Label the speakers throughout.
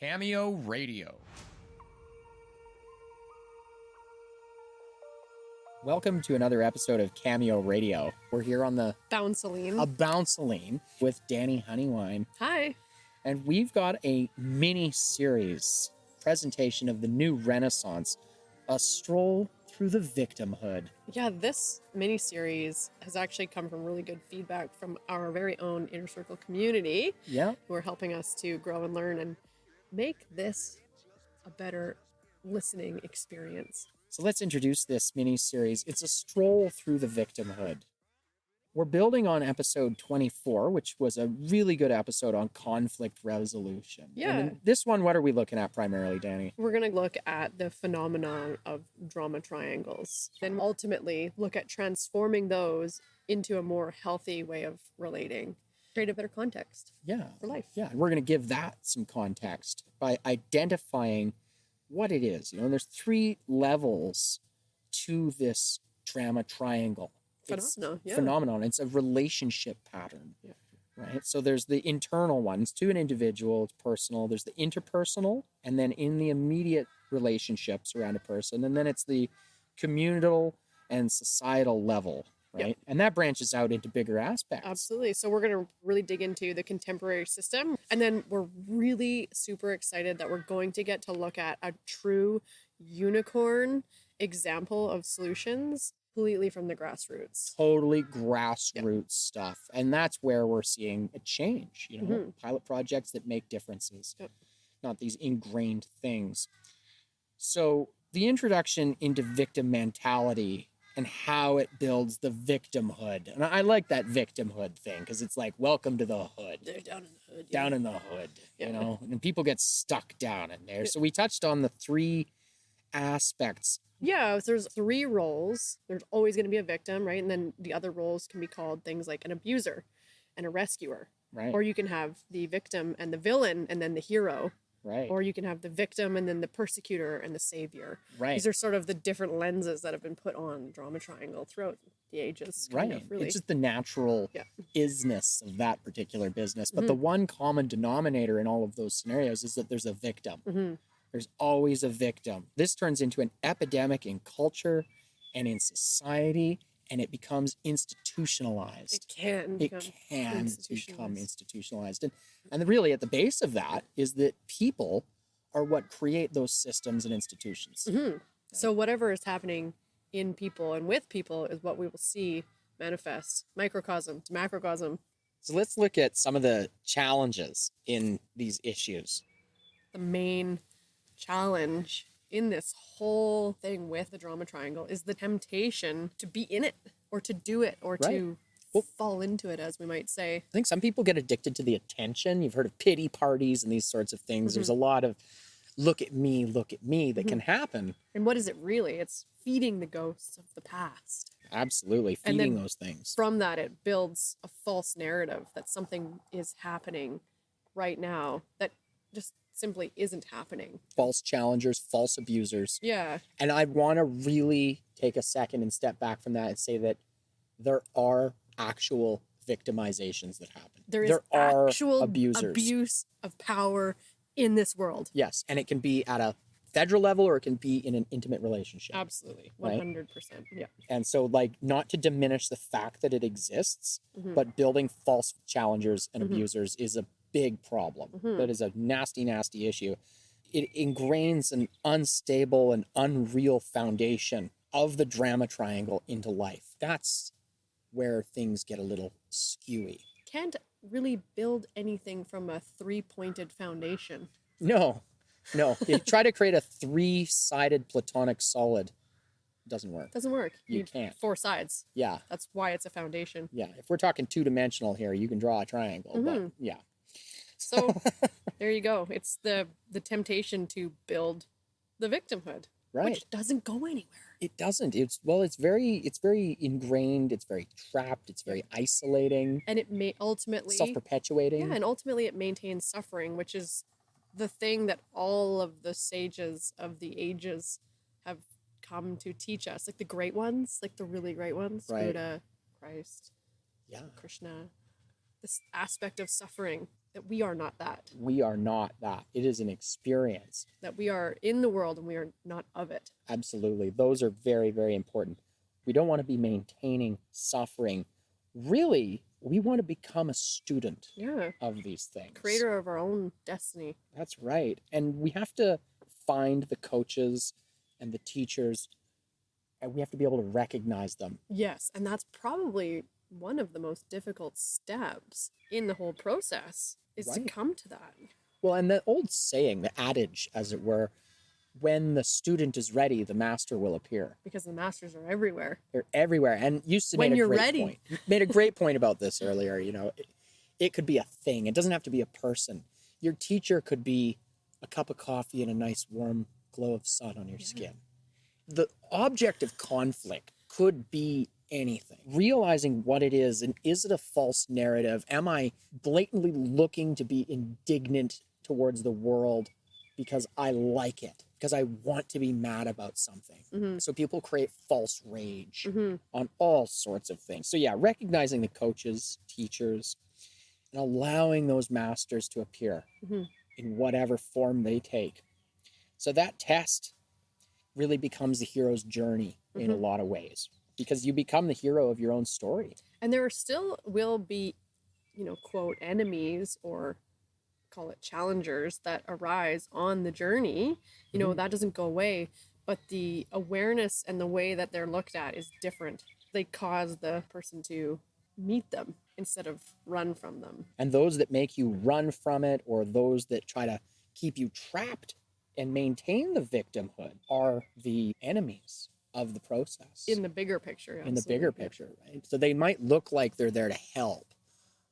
Speaker 1: Cameo Radio.
Speaker 2: Welcome to another episode of Cameo Radio. We're here on the
Speaker 3: Bounceline
Speaker 2: with Danny Honeywine.
Speaker 3: Hi.
Speaker 2: And we've got a mini-series presentation of the new Renaissance, a stroll through the victimhood.
Speaker 3: Yeah, this mini-series has actually come from really good feedback from our very own Inner Circle community.
Speaker 2: Yeah.
Speaker 3: Who are helping us to grow and learn and make this a better listening experience.
Speaker 2: So let's introduce this mini-series. It's a stroll through the victimhood. We're building on episode 24, which was a really good episode on conflict resolution.
Speaker 3: Yeah.
Speaker 2: And in this one, what are we looking at primarily, Danny?
Speaker 3: We're going to look at the phenomenon of drama triangles and ultimately look at transforming those into a more healthy way of relating. Create a better context for life.
Speaker 2: Yeah, and we're going to give that some context by identifying what it is. You know, and there's three levels to this drama triangle. Phenomenon. It's a relationship pattern, right? So there's the internal ones to an individual, it's personal. There's the interpersonal, and then in the immediate relationships around a person, and then it's the communal and societal level, right? Yep. And that branches out into bigger aspects.
Speaker 3: Absolutely. So we're going to really dig into the contemporary system, and then we're really super excited that we're going to get to look at a true unicorn example of solutions completely from the grassroots.
Speaker 2: Totally grassroots stuff. And that's where we're seeing a change, you know, pilot projects that make differences, not these ingrained things. So the introduction into victim mentality and how it builds the victimhood. And I like that victimhood thing because it's like, welcome to the hood.
Speaker 3: They're down in the hood.
Speaker 2: Down in the hood, you know, and people get stuck down in there. So we touched on the three aspects.
Speaker 3: Yeah, so there's three roles. There's always going to be a victim, right? And then the other roles can be called things like an abuser and a rescuer.
Speaker 2: Right.
Speaker 3: Or you can have the victim and the villain and then the hero.
Speaker 2: Right.
Speaker 3: Or you can have the victim and then the persecutor and the savior.
Speaker 2: Right.
Speaker 3: These are sort of the different lenses that have been put on drama triangle throughout the ages.
Speaker 2: Right.
Speaker 3: Really.
Speaker 2: It's just the natural isness of that particular business. But the one common denominator in all of those scenarios is that there's a victim. There's always a victim. This turns into an epidemic in culture and in society, and it becomes institutionalized.
Speaker 3: It can
Speaker 2: become institutionalized. And really at the base of that is that people are what create those systems and institutions.
Speaker 3: So whatever is happening in people and with people is what we will see manifest microcosm to macrocosm.
Speaker 2: So let's look at some of the challenges in these issues.
Speaker 3: The main challenge in this whole thing with the drama triangle is the temptation to be in it or to do it or to fall into it, as we might say.
Speaker 2: I think some people get addicted to the attention. You've heard of pity parties and these sorts of things. There's a lot of look at me that can happen.
Speaker 3: And what is it really? It's feeding the ghosts of the past.
Speaker 2: Absolutely, feeding those things.
Speaker 3: From that, it builds a false narrative that something is happening right now that just simply isn't happening.
Speaker 2: False challengers, false abusers.
Speaker 3: Yeah.
Speaker 2: And I want to really take a second and step back from that and say that there are actual victimizations that happen.
Speaker 3: There are actual
Speaker 2: abusers.
Speaker 3: Abuse of power in this world.
Speaker 2: Yes, and it can be at a federal level or it can be in an intimate relationship.
Speaker 3: Absolutely. 100%. Yeah.
Speaker 2: And so, like, not to diminish the fact that it exists, but building false challengers and abusers is a big problem. That is a nasty, nasty issue. It ingrains an unstable and unreal foundation of the drama triangle into life. That's where things get a little skewy.
Speaker 3: Can't really build anything from a three-pointed foundation.
Speaker 2: No. You try to create a three-sided platonic solid. It doesn't work.
Speaker 3: Doesn't work.
Speaker 2: You can't.
Speaker 3: Four sides.
Speaker 2: Yeah.
Speaker 3: That's why it's a foundation.
Speaker 2: Yeah. If we're talking two-dimensional here, you can draw a triangle. But yeah.
Speaker 3: So there you go. It's the temptation to build the victimhood, which doesn't go anywhere.
Speaker 2: It doesn't. It's very ingrained. It's very trapped. It's very isolating.
Speaker 3: And it may ultimately
Speaker 2: self-perpetuating.
Speaker 3: Yeah, and ultimately it maintains suffering, which is the thing that all of the sages of the ages have come to teach us. Like the great ones, like the really great ones, Buddha, Christ, Krishna. This aspect of suffering. that we are not that.
Speaker 2: We are not that. It is an experience.
Speaker 3: That we are in the world and we are not of it.
Speaker 2: Absolutely. Those are very, very important. We don't want to be maintaining suffering. Really, we want to become a student of these things.
Speaker 3: Creator of our own destiny.
Speaker 2: That's right. And we have to find the coaches and the teachers, and we have to be able to recognize them.
Speaker 3: Yes, and that's probably one of the most difficult steps in the whole process is to come to that.
Speaker 2: Well, and the old saying, the adage, as it were, when the student is ready, the master will appear.
Speaker 3: Because the masters are everywhere.
Speaker 2: They're everywhere. And you made a great point. You made a great point about this earlier. You know, it could be a thing. It doesn't have to be a person. Your teacher could be a cup of coffee and a nice warm glow of sun on your skin. The object of conflict could be anything. Realizing what it is, and is it a false narrative? Am I blatantly looking to be indignant towards the world because I like it, because I want to be mad about something? So people create false rage on all sorts of things. So yeah, recognizing the coaches, teachers, and allowing those masters to appear in whatever form they take. So that test really becomes the hero's journey in a lot of ways, because you become the hero of your own story.
Speaker 3: And there still will be, quote, enemies or call it challengers that arise on the journey. That doesn't go away, but the awareness and the way that they're looked at is different. They cause the person to meet them instead of run from them.
Speaker 2: And those that make you run from it, or those that try to keep you trapped and maintain the victimhood, are the enemies of the process.
Speaker 3: In the bigger picture.
Speaker 2: In the bigger picture, right? So they might look like they're there to help,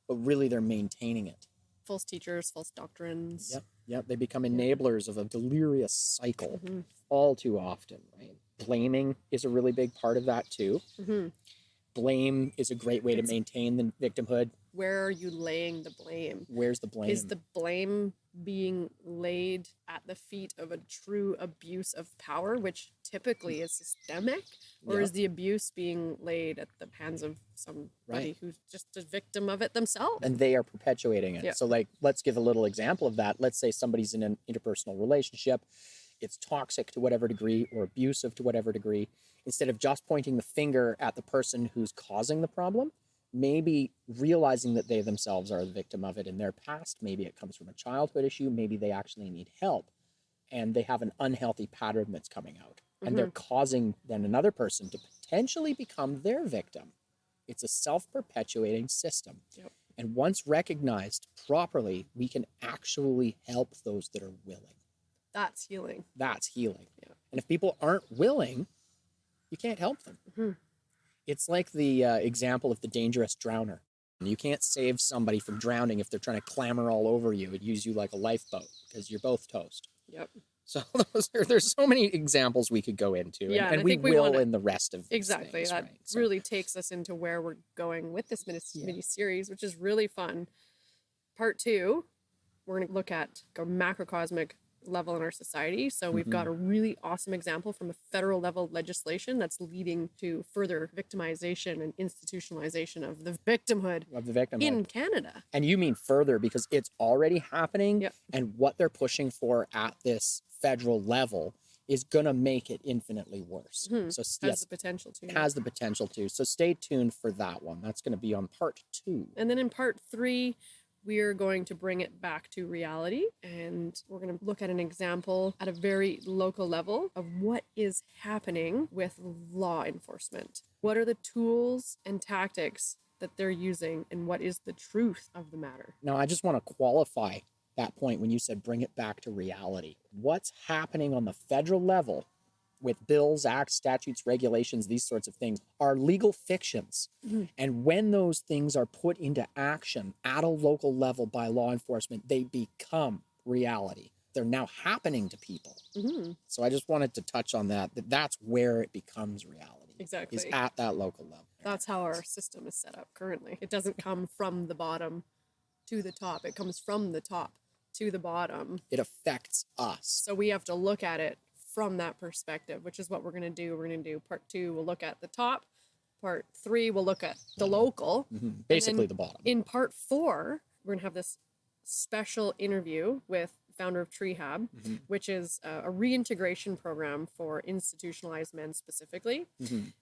Speaker 2: but really they're maintaining it.
Speaker 3: False teachers, false doctrines.
Speaker 2: Yep. They become enablers of a delirious cycle all too often, right? Blaming is a really big part of that too. Blame is a great way to maintain the victimhood. Where
Speaker 3: are you laying the blame?
Speaker 2: Where's the blame?
Speaker 3: Is the blame being laid at the feet of a true abuse of power, which typically is systemic? Or is the abuse being laid at the hands of somebody who's just a victim of it themselves?
Speaker 2: And they are perpetuating it. So let's give a little example of that. Let's say somebody's in an interpersonal relationship. It's toxic to whatever degree or abusive to whatever degree. Instead of just pointing the finger at the person who's causing the problem, maybe realizing that they themselves are the victim of it in their past. Maybe it comes from a childhood issue. Maybe they actually need help and they have an unhealthy pattern that's coming out. And they're causing then another person to potentially become their victim. It's a self-perpetuating system. And once recognized properly, we can actually help those that are willing.
Speaker 3: That's healing.
Speaker 2: That's healing. And if people aren't willing, you can't help them. It's like the example of the dangerous drowner. You can't save somebody from drowning if they're trying to clamber all over you and use you like a lifeboat, because you're both toast. So there's so many examples we could go into, and we will in the rest of these things,
Speaker 3: that really takes us into where we're going with this mini-series, which is really fun. Part 2, we're going to look at a macrocosmic level in our society. So we've got a really awesome example from a federal level legislation that's leading to further victimization and institutionalization of the victimhood in Canada.
Speaker 2: And you mean further because it's already happening, and what they're pushing for at this federal level is going to make it infinitely worse. So
Speaker 3: has the potential to.
Speaker 2: It has the potential to. So stay tuned for that one. That's going to be on part 2.
Speaker 3: And then in part 3, we're going to bring it back to reality, and we're going to look at an example at a very local level of what is happening with law enforcement. What are the tools and tactics that they're using, and what is the truth of the matter?
Speaker 2: Now, I just want to qualify that point when you said bring it back to reality. What's happening on the federal level with bills, acts, statutes, regulations, these sorts of things are legal fictions. And when those things are put into action at a local level by law enforcement, they become reality. They're now happening to people. So I just wanted to touch on that's where it becomes reality.
Speaker 3: Exactly.
Speaker 2: Is at that local level.
Speaker 3: That's how our system is set up currently. It doesn't come from the bottom to the top. It comes from the top to the bottom.
Speaker 2: It affects us.
Speaker 3: So we have to look at it from that perspective, which is what we're going to do. We're going to do part 2, we'll look at the top. Part 3, we'll look at the local.
Speaker 2: Basically the bottom.
Speaker 3: In part 4, we're going to have this special interview with founder of Treehab, which is a reintegration program for institutionalized men specifically.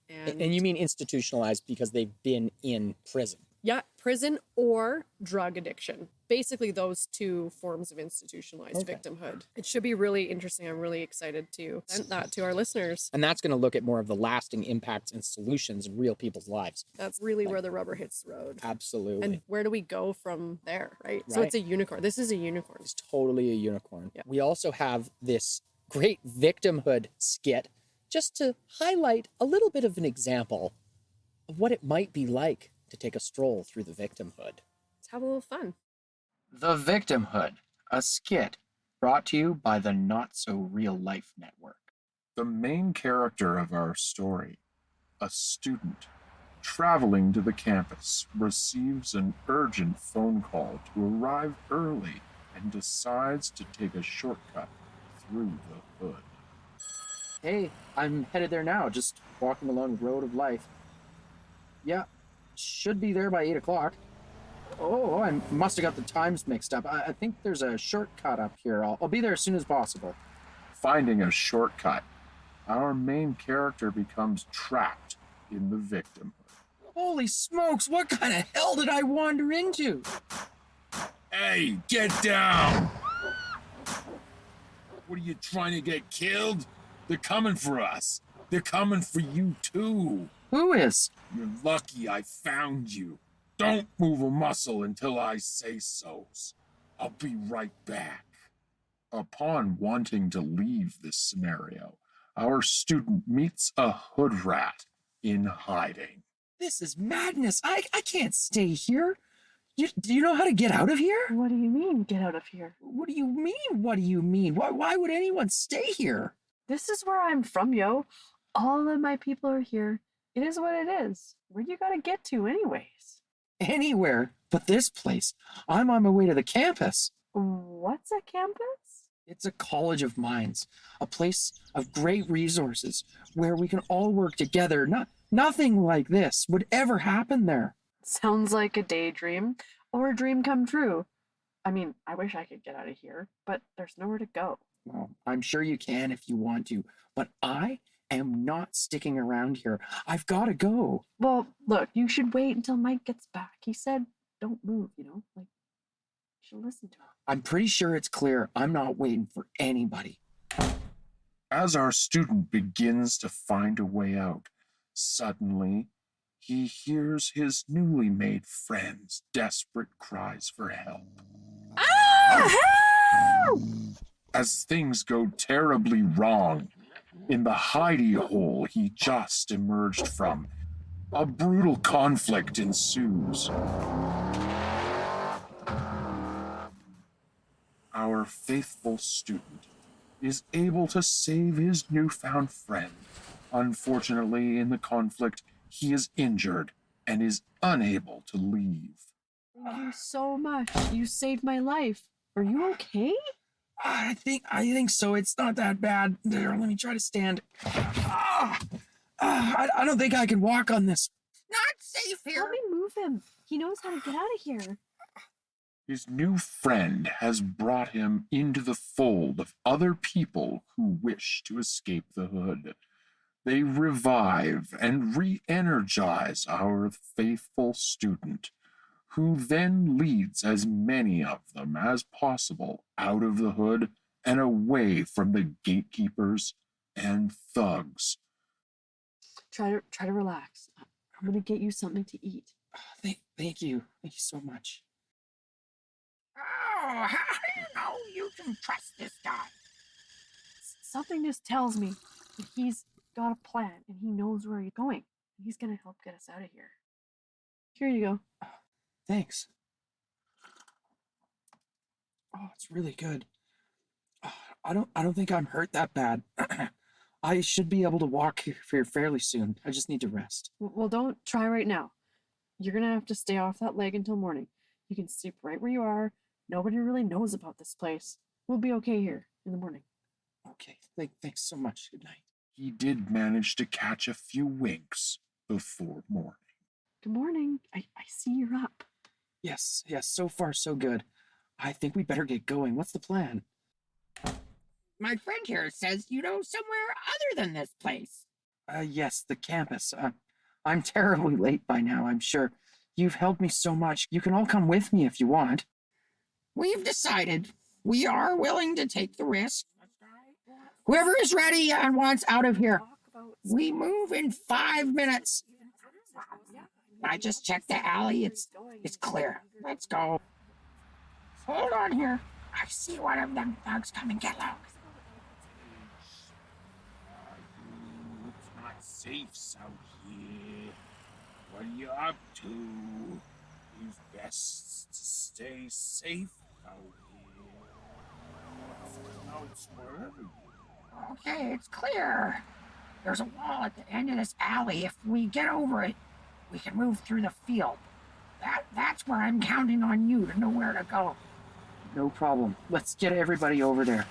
Speaker 2: And you mean institutionalized because they've been in prison?
Speaker 3: Yeah, prison or drug addiction. Basically, those two forms of institutionalized victimhood. It should be really interesting. I'm really excited to present that to our listeners.
Speaker 2: And that's going to look at more of the lasting impacts and solutions in real people's lives.
Speaker 3: That's really where the rubber hits the road.
Speaker 2: Absolutely.
Speaker 3: And where do we go from there, right? So it's a unicorn. This is a unicorn.
Speaker 2: It's totally a unicorn. Yeah. We also have this great victimhood skit just to highlight a little bit of an example of what it might be like to take a stroll through the victimhood.
Speaker 3: Let's have a little fun.
Speaker 2: The Victimhood, a skit brought to you by the Not So Real Life Network.
Speaker 1: The main character of our story, a student traveling to the campus, receives an urgent phone call to arrive early and decides to take a shortcut through the hood.
Speaker 2: Hey, I'm headed there now, just walking along the road of life. Yeah, should be there by 8 o'clock. Oh, I must have got the times mixed up. I think there's a shortcut up here. I'll be there as soon as possible.
Speaker 1: Finding a shortcut, our main character becomes trapped in the victimhood.
Speaker 2: Holy smokes, what kind of hell did I wander into?
Speaker 1: Hey, get down! What are you trying to get killed? They're coming for us. They're coming for you too.
Speaker 2: Who is?
Speaker 1: You're lucky I found you. Don't move a muscle until I say so. I'll be right back. Upon wanting to leave this scenario, our student meets a hood rat in hiding.
Speaker 2: This is madness. I can't stay here. Do you know how to get out of here?
Speaker 4: What do you mean, get out of here?
Speaker 2: What do you mean? What do you mean? Why would anyone stay here?
Speaker 4: This is where I'm from, yo. All of my people are here. It is what it is. Where you gotta get to anyways?
Speaker 2: Anywhere but this place. I'm on my way to the campus.
Speaker 4: What's a campus?
Speaker 2: It's a college of minds, a place of great resources where we can all work together. Nothing like this would ever happen there.
Speaker 4: Sounds like a daydream or a dream come true. I mean, I wish I could get out of here, but there's nowhere to go.
Speaker 2: Well, I'm sure you can if you want to, but I am not sticking around here. I've got to go.
Speaker 4: Well, look, you should wait until Mike gets back. He said, don't move, you know? Like, you should listen to him.
Speaker 2: I'm pretty sure it's clear I'm not waiting for anybody.
Speaker 1: As our student begins to find a way out, suddenly he hears his newly made friend's desperate cries for help.
Speaker 4: Ah! Help!
Speaker 1: As things go terribly wrong, in the hidey hole he just emerged from, a brutal conflict ensues. Our faithful student is able to save his newfound friend. Unfortunately, in the conflict, he is injured and is unable to leave.
Speaker 4: Thank you so much. You saved my life. Are you okay?
Speaker 2: I think so. It's not that bad. There, let me try to stand. I don't think I can walk on this. Not safe here.
Speaker 4: Help me move him. He knows how to get out of here.
Speaker 1: His new friend has brought him into the fold of other people who wish to escape the hood. They revive and re-energize our faithful student, who then leads as many of them as possible out of the hood and away from the gatekeepers and thugs.
Speaker 4: Try to relax. I'm gonna get you something to eat.
Speaker 2: Thank you. Thank you so much.
Speaker 5: Oh, how do you know you can trust this guy?
Speaker 4: Something just tells me that he's got a plan and he knows where he's going. He's gonna help get us out of here. Here you go.
Speaker 2: Thanks. Oh, it's really good. I don't think I'm hurt that bad. I should be able to walk here fairly soon. I just need to rest.
Speaker 4: Well, don't try right now. You're gonna have to stay off that leg until morning. You can sleep right where you are. Nobody really knows about this place. We'll be okay here in the morning.
Speaker 2: Okay, thanks so much. Good night.
Speaker 1: He did manage to catch a few winks before morning.
Speaker 4: Good morning. I see you're up.
Speaker 2: Yes, so far so good. I think we better get going. What's the plan?
Speaker 5: My friend here says you know somewhere other than this place.
Speaker 2: Yes, the campus. I'm terribly late by now, I'm sure. You've helped me so much. You can all come with me if you want.
Speaker 5: We've decided we are willing to take the risk. Whoever is ready and wants out of here, we move in 5 minutes. I just checked the alley. It's clear. Let's go. Hold on here. I see one of them thugs coming. Get low.
Speaker 1: It's not safe out here. What are you up to? It's best to stay safe out here. Out swerving.
Speaker 5: Okay, it's clear. There's a wall at the end of this alley. If we get over it, we can move through the field. That's where I'm counting on you to know where to go.
Speaker 2: No problem. Let's get everybody over there.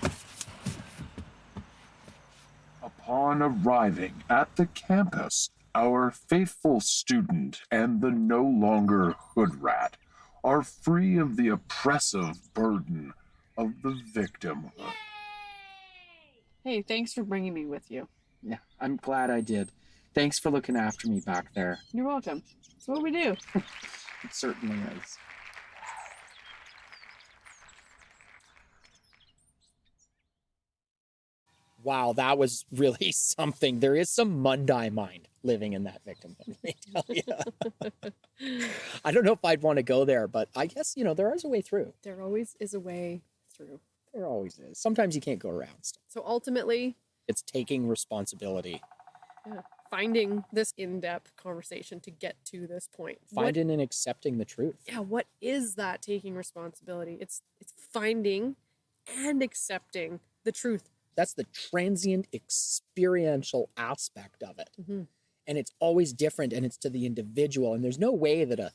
Speaker 1: Upon arriving at the campus, our faithful student and the no longer hood rat are free of the oppressive burden of the victimhood.
Speaker 4: Hey, thanks for bringing me with you.
Speaker 2: Yeah, I'm glad I did. Thanks for looking after me back there.
Speaker 4: You're welcome. That's what we do.
Speaker 2: It certainly is. Wow, that was really something. There is some Mundai mind living in that victimhood, let me tell you. I don't know if I'd want to go there, but I guess, there is a way through.
Speaker 3: There always is a way through.
Speaker 2: There always is. Sometimes you can't go around stuff.
Speaker 3: So ultimately,
Speaker 2: It's taking responsibility.
Speaker 3: finding this in-depth conversation to get to this point.
Speaker 2: Finding and accepting the truth.
Speaker 3: What is that taking responsibility? It's finding and accepting the truth.
Speaker 2: That's the transient experiential aspect of it.
Speaker 3: Mm-hmm.
Speaker 2: And it's always different, and it's to the individual. And there's no way that a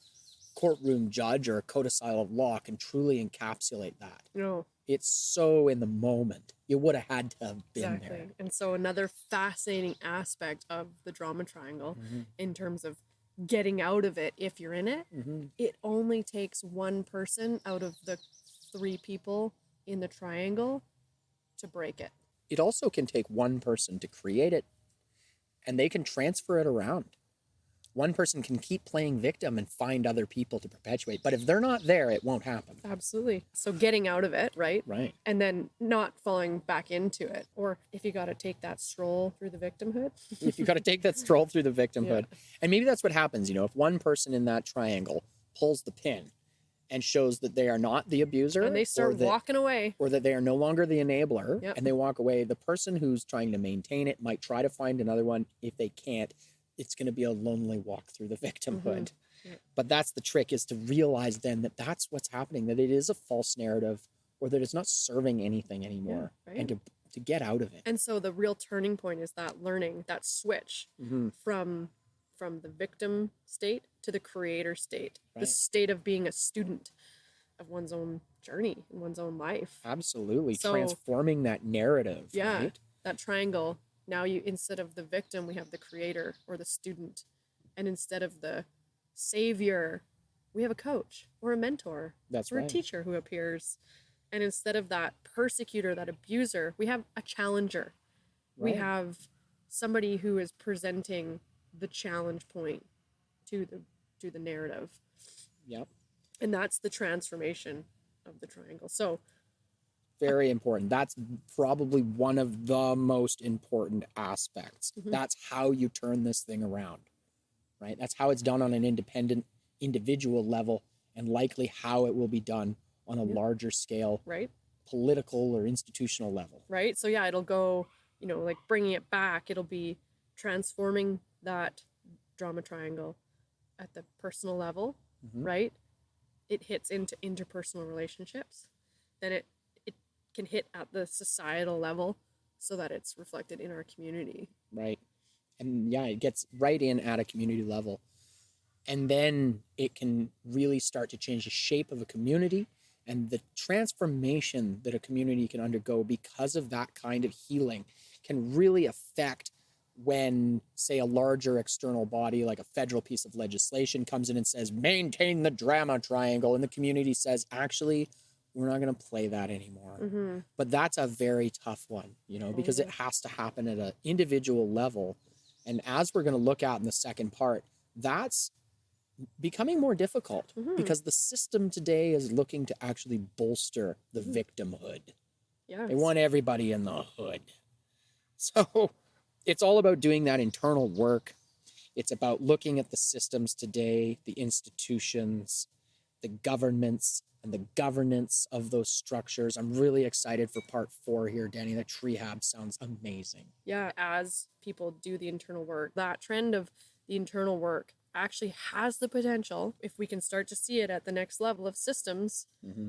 Speaker 2: courtroom judge or a codicil of law can truly encapsulate that.
Speaker 3: No.
Speaker 2: It's so in the moment. You would have had to have been there.
Speaker 3: And so another fascinating aspect of the drama triangle in terms of getting out of it, if you're in it, it only takes one person out of the 3 people in the triangle to break it.
Speaker 2: It also can take one person to create it, and they can transfer it around. One person can keep playing victim and find other people to perpetuate. But if they're not there, it won't happen.
Speaker 3: Absolutely. So getting out of it, right?
Speaker 2: Right.
Speaker 3: And then not falling back into it. Or if you got to take that stroll through the victimhood.
Speaker 2: If you got to take that stroll through the victimhood. And maybe that's what happens, if one person in that triangle pulls the pin and shows that they are not the abuser.
Speaker 3: And they start walking away.
Speaker 2: Or that they are no longer the enabler.
Speaker 3: Yep.
Speaker 2: And they walk away. The person who's trying to maintain it might try to find another one. If they can't, it's going to be a lonely walk through the victimhood. But that's the trick, is to realize then that that's what's happening, that it is a false narrative, or that it's not serving anything anymore, and to get out of it.
Speaker 3: And so the real turning point is that learning, that switch from the victim state to the creator state, the state of being a student of one's own journey in one's own life.
Speaker 2: Absolutely.
Speaker 3: So,
Speaker 2: transforming that narrative. Right?
Speaker 3: That triangle. Now instead of the victim, we have the creator or the student. And instead of the savior, we have a coach or a mentor or a teacher who appears. And instead of that persecutor, that abuser, we have a challenger. We have somebody who is presenting the challenge point to the narrative.
Speaker 2: Yep.
Speaker 3: And that's the transformation of the triangle. So
Speaker 2: very important. That's probably one of the most important aspects. That's how you turn this thing around, right? That's how it's done on an independent individual level, and likely how it will be done on a larger scale, political or institutional level.
Speaker 3: Right. So it'll go, like bringing it back, it'll be transforming that drama triangle at the personal level, right? It hits into interpersonal relationships. Then it can hit at the societal level so that it's reflected in our community.
Speaker 2: Right. And it gets right in at a community level. And then it can really start to change the shape of a community and the transformation that a community can undergo because of that kind of healing can really affect when, say, a larger external body like a federal piece of legislation comes in and says, maintain the drama triangle, and the community says, actually, we're not going to play that anymore.
Speaker 3: Mm-hmm.
Speaker 2: But that's a very tough one, you know, because it has to happen at an individual level. And as we're going to look at in the second part, that's becoming more difficult because the system today is looking to actually bolster the victimhood.
Speaker 3: Yes.
Speaker 2: They want everybody in the hood. So it's all about doing that internal work. It's about looking at the systems today, the institutions, the governments, and the governance of those structures. I'm really excited for part 4 here, Danny. That Treehab sounds amazing.
Speaker 3: Yeah, as people do the internal work, that trend of the internal work actually has the potential, if we can start to see it at the next level of systems,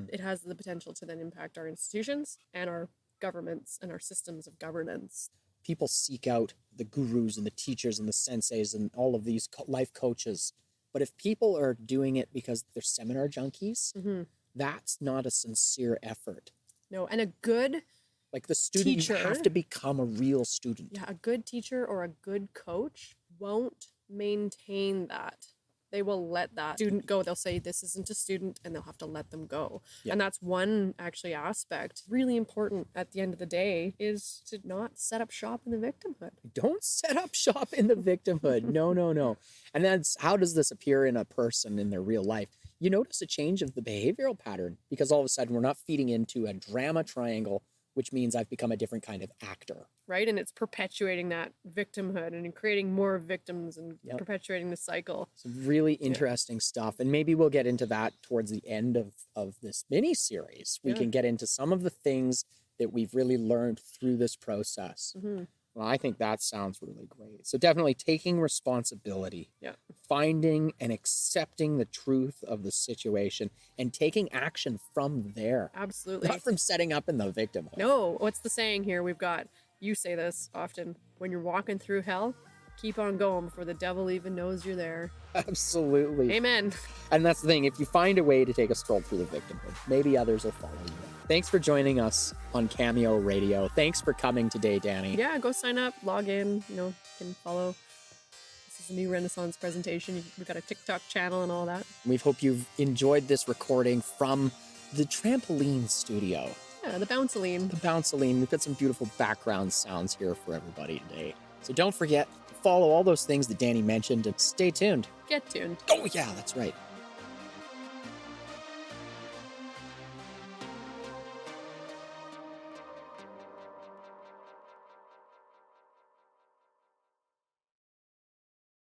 Speaker 3: it has the potential to then impact our institutions and our governments and our systems of governance.
Speaker 2: People seek out the gurus and the teachers and the senseis and all of these life coaches. But if people are doing it because they're seminar junkies, that's not a sincere effort.
Speaker 3: No, and a good
Speaker 2: like the student,
Speaker 3: teacher,
Speaker 2: you have to become a real student.
Speaker 3: Yeah, a good teacher or a good coach won't maintain that. They will let that student go. They'll say this isn't a student and they'll have to let them go. Yeah. And that's one actually aspect really important at the end of the day is to not set up shop in the victimhood.
Speaker 2: Don't set up shop in the victimhood. No. And that's how does this appear in a person in their real life? You notice a change of the behavioral pattern because all of a sudden we're not feeding into a drama triangle, which means I've become a different kind of actor.
Speaker 3: Right, and it's perpetuating that victimhood and creating more victims and perpetuating the cycle.
Speaker 2: Some really interesting stuff. And maybe we'll get into that towards the end of this mini-series. We can get into some of the things that we've really learned through this process. Well, I think that sounds really great. So definitely taking responsibility, finding and accepting the truth of the situation and taking action from there.
Speaker 3: Absolutely.
Speaker 2: Not from setting up in the victimhood.
Speaker 3: No, what's the saying here? We've got, you say this often, when you're walking through hell, keep on going before the devil even knows you're there.
Speaker 2: Absolutely.
Speaker 3: Amen.
Speaker 2: And that's the thing, if you find a way to take a stroll through the victimhood, maybe others will follow you. Thanks for joining us on Cameo Radio. Thanks for coming today, Danny.
Speaker 3: Yeah, go sign up, log in, you can follow. This is a new Renaissance presentation. We've got a TikTok channel and all that.
Speaker 2: We hope you've enjoyed this recording from the Trampoline Studio.
Speaker 3: Yeah, the Bounceline.
Speaker 2: The Bounceline. We've got some beautiful background sounds here for everybody today. So don't forget to follow all those things that Danny mentioned and stay tuned.
Speaker 3: Get tuned.
Speaker 2: Oh, yeah, that's right.